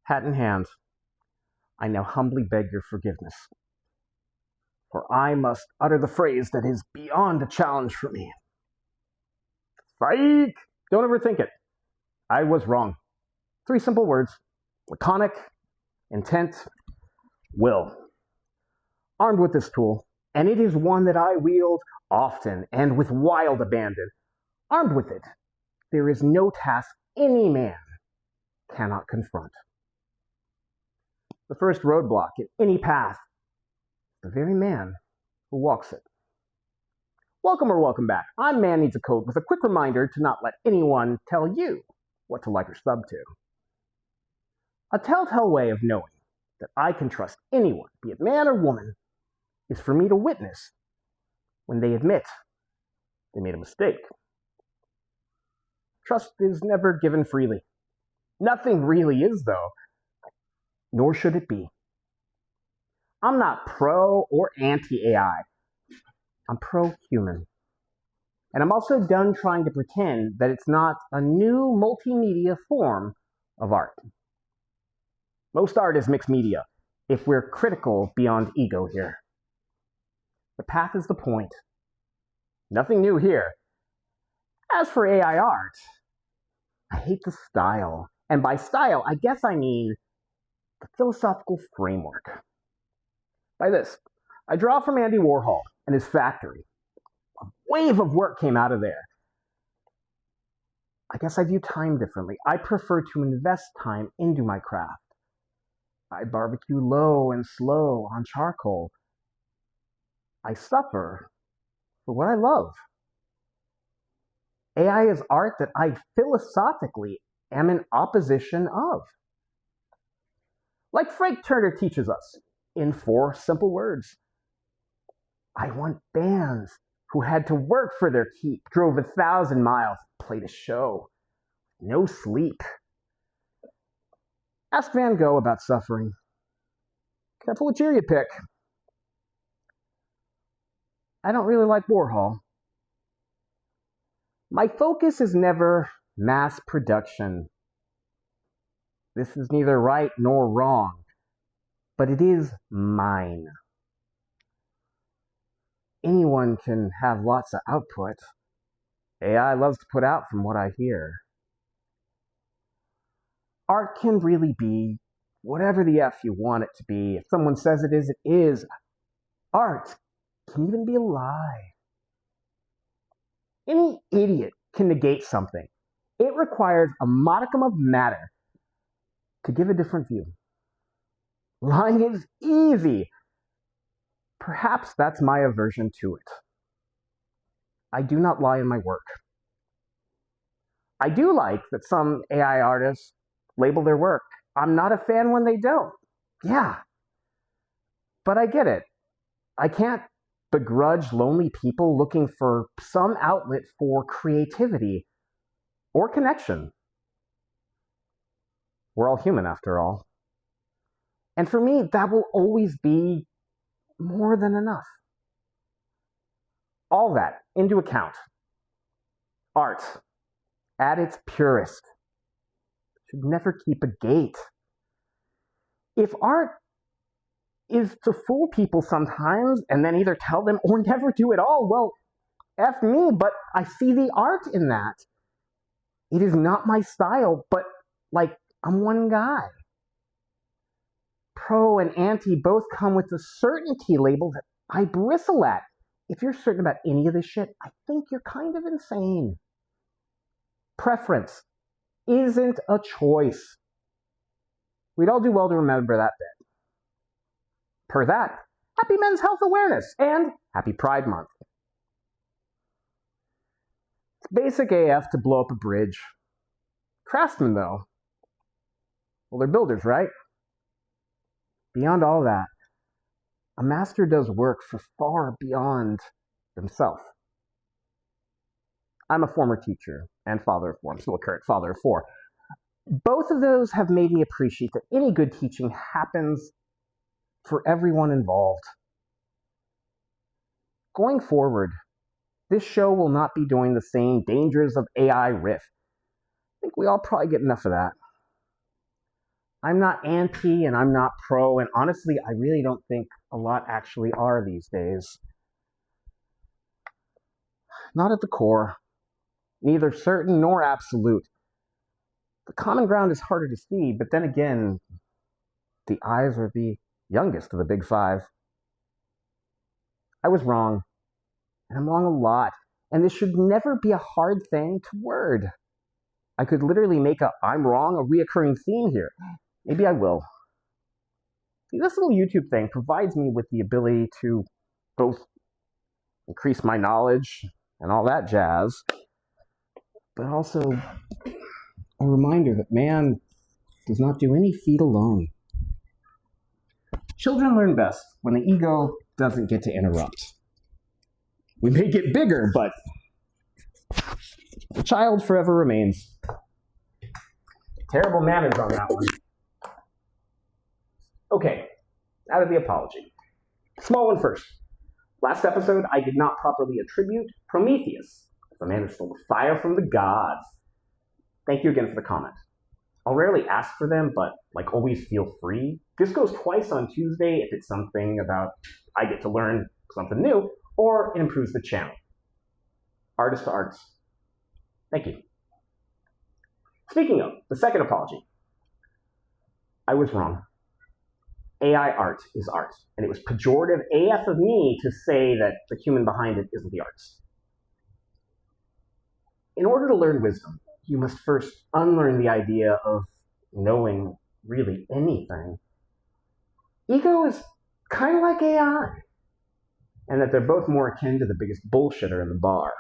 Hat in hand, I now humbly beg your forgiveness, for I must utter the phrase that is beyond a challenge for me. Psych! Don't overthink it. I was wrong. 3 simple words: laconic, intent, will. Armed with this tool, and it is one that I wield often and with wild abandon, armed with it, there is no task any man cannot confront. The first roadblock in any path, the very man who walks it. Welcome or welcome back. I'm Man Needs a Code with a quick reminder to not let anyone tell you what to like or sub to. A telltale way of knowing that I can trust anyone, be it man or woman, is for me to witness when they admit they made a mistake. Trust is never given freely. Nothing really is, though, nor should it be. I'm not pro or anti-AI. I'm pro-human. And I'm also done trying to pretend that it's not a new multimedia form of art. Most art is mixed media, if we're critical beyond ego here. The path is the point. Nothing new here. As for AI art, I hate the style. And by style, I guess I mean the philosophical framework. By this, I draw from Andy Warhol and his factory. A wave of work came out of there. I guess I view time differently. I prefer to invest time into my craft. I barbecue low and slow on charcoal. I suffer for what I love. AI is art that I philosophically am in opposition of. Like Frank Turner teaches us in 4 simple words. I want bands who had to work for their keep, drove 1,000 miles, played a show. No sleep. Ask Van Gogh about suffering. Careful what year you pick. I don't really like Warhol. My focus is never mass production. This is neither right nor wrong, but it is mine. Anyone can have lots of output. AI loves to put out from what I hear. Art can really be whatever the F you want it to be. If someone says it is, it is. Art can even be a lie. Any idiot can negate something. It requires a modicum of matter to give a different view. Lying is easy. Perhaps that's my aversion to it. I do not lie in my work. I do like that some AI artists label their work. I'm not a fan when they don't. Yeah. But I get it. I can't begrudge lonely people looking for some outlet for creativity or connection. We're all human after all. And for me, that will always be more than enough. All that into account. Art, at its purest, should never keep a gate. If art is to fool people sometimes and then either tell them or never do it all, well, F me, but I see the art in that. It is not my style, but like, I'm one guy. Pro and anti both come with a certainty label that I bristle at. If you're certain about any of this shit, I think you're kind of insane. Preference isn't a choice. We'd all do well to remember that bit. Per that, happy Men's Health Awareness and happy Pride Month. It's basic AF to blow up a bridge. Craftsmen, though, well, they're builders, right? Beyond all that, a master does work for far beyond themselves. I'm a former teacher and father of 4. I'm still a current father of 4. Both of those have made me appreciate that any good teaching happens for everyone involved. Going forward, this show will not be doing the same dangers of AI riff. I think we all probably get enough of that. I'm not anti and I'm not pro, and honestly, I really don't think a lot actually are these days. Not at the core, neither certain nor absolute. The common ground is harder to see, but then again, the eyes are the youngest of the big five. I was wrong, and I'm wrong a lot, and this should never be a hard thing to word. I could literally make a I'm wrong a reoccurring theme here. Maybe I will. See, this little YouTube thing provides me with the ability to both increase my knowledge and all that jazz, but also a reminder that man does not do any feat alone. Children learn best when the ego doesn't get to interrupt. We may get bigger, but the child forever remains. Terrible manners on that one. Okay, out of the apology. Small one first. Last episode, I did not properly attribute Prometheus as the man who stole the fire from the gods. Thank you again for the comment. I'll rarely ask for them, but always feel free. This goes twice on Tuesday if it's something about I get to learn something new, or it improves the channel. Artist to artist. Thank you. Speaking of, the second apology. I was wrong. AI art is art, and it was pejorative AF of me to say that the human behind it isn't the artist. In order to learn wisdom, you must first unlearn the idea of knowing really anything. Ego is kind of like AI, and that they're both more akin to the biggest bullshitter in the bar.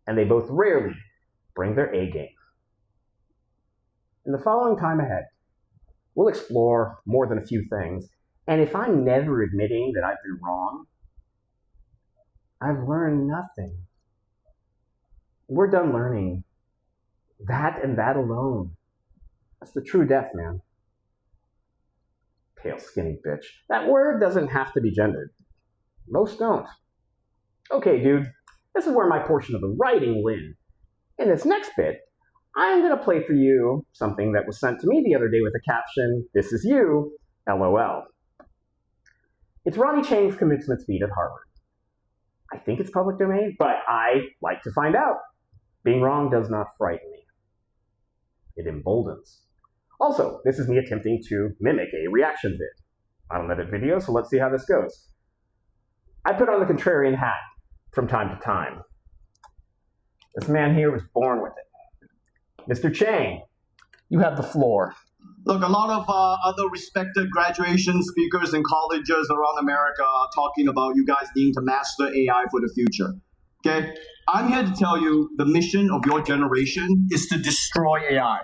And they both rarely bring their A game. In the following time ahead, we'll explore more than a few things, and if I'm never admitting that I've been wrong, I've learned nothing. We're done learning that and that alone. That's the true death, man. Pale, skinny bitch. That word doesn't have to be gendered. Most don't. Okay, dude, this is where my portion of the writing will end. In this next bit, I'm going to play for you something that was sent to me the other day with the caption, "This is you, LOL." It's Ronny Chieng's commencement speech at Harvard. I think it's public domain, but I like to find out. Being wrong does not frighten me. It emboldens. Also, this is me attempting to mimic a reaction vid. I don't edit video, so let's see how this goes. I put on the contrarian hat from time to time. This man here was born with it. Mr. Chieng, you have the floor. Look, a lot of other respected graduation speakers in colleges around America are talking about you guys needing to master AI for the future. Okay? I'm here to tell you the mission of your generation is to destroy AI.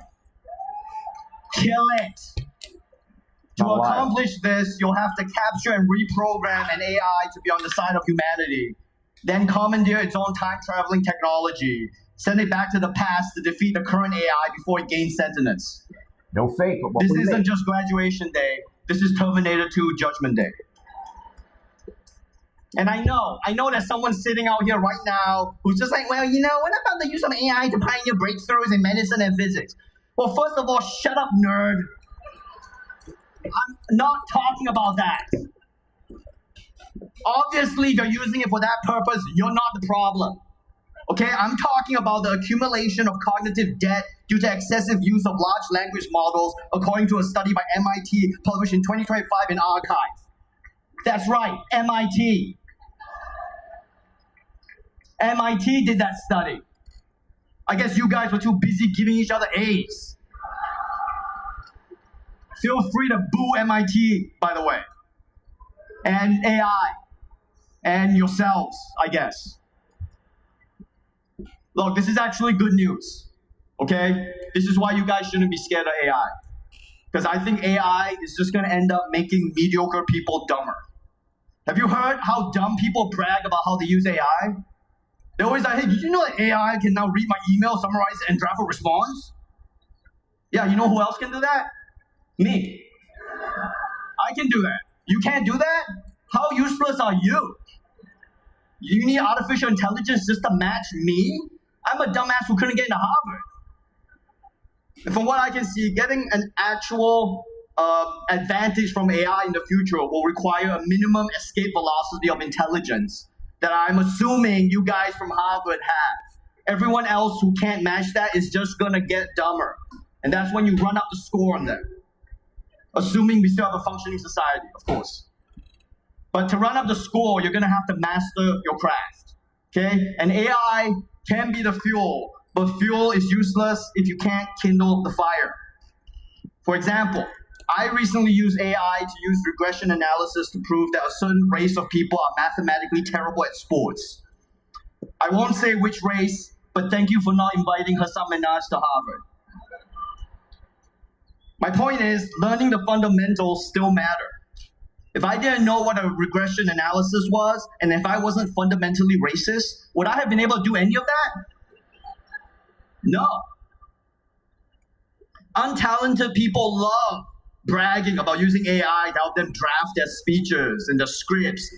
Kill it. To accomplish this, you'll have to capture and reprogram an AI to be on the side of humanity. Then commandeer its own time-traveling technology. Send it back to the past to defeat the current AI before it gains sentience. No fake, but what This we isn't make. just graduation day. This is Terminator 2 Judgment Day. And I know there's someone sitting out here right now who's just like, well, what about the use of AI to pioneer breakthroughs in medicine and physics? Well, first of all, shut up, nerd. I'm not talking about that. Obviously, if you're using it for that purpose, you're not the problem. Okay, I'm talking about the accumulation of cognitive debt due to excessive use of large language models, according to a study by MIT published in 2025 in Archive. That's right, MIT. MIT did that study. I guess you guys were too busy giving each other A's. Feel free to boo MIT, by the way. And AI. And yourselves, I guess. Look, this is actually good news, okay? This is why you guys shouldn't be scared of AI. Because I think AI is just gonna end up making mediocre people dumber. Have you heard how dumb people brag about how they use AI? They're always like, hey, did you know that AI can now read my email, summarize it, and draft a response? Yeah, you know who else can do that? Me. I can do that. You can't do that? How useless are you? You need artificial intelligence just to match me? I'm a dumbass who couldn't get into Harvard. And from what I can see, getting an actual advantage from AI in the future will require a minimum escape velocity of intelligence that I'm assuming you guys from Harvard have. Everyone else who can't match that is just gonna get dumber. And that's when you run up the score on them. Assuming we still have a functioning society, of course. But to run up the score, you're gonna have to master your craft. Okay? And AI can be the fuel, but fuel is useless if you can't kindle the fire. For example, I recently used AI to use regression analysis to prove that a certain race of people are mathematically terrible at sports. I won't say which race, but thank you for not inviting Hassam Minhaj to Harvard. My point is, learning the fundamentals still matter. If I didn't know what a regression analysis was, and if I wasn't fundamentally racist, would I have been able to do any of that? No. Untalented people love bragging about using AI to help them draft their speeches and their scripts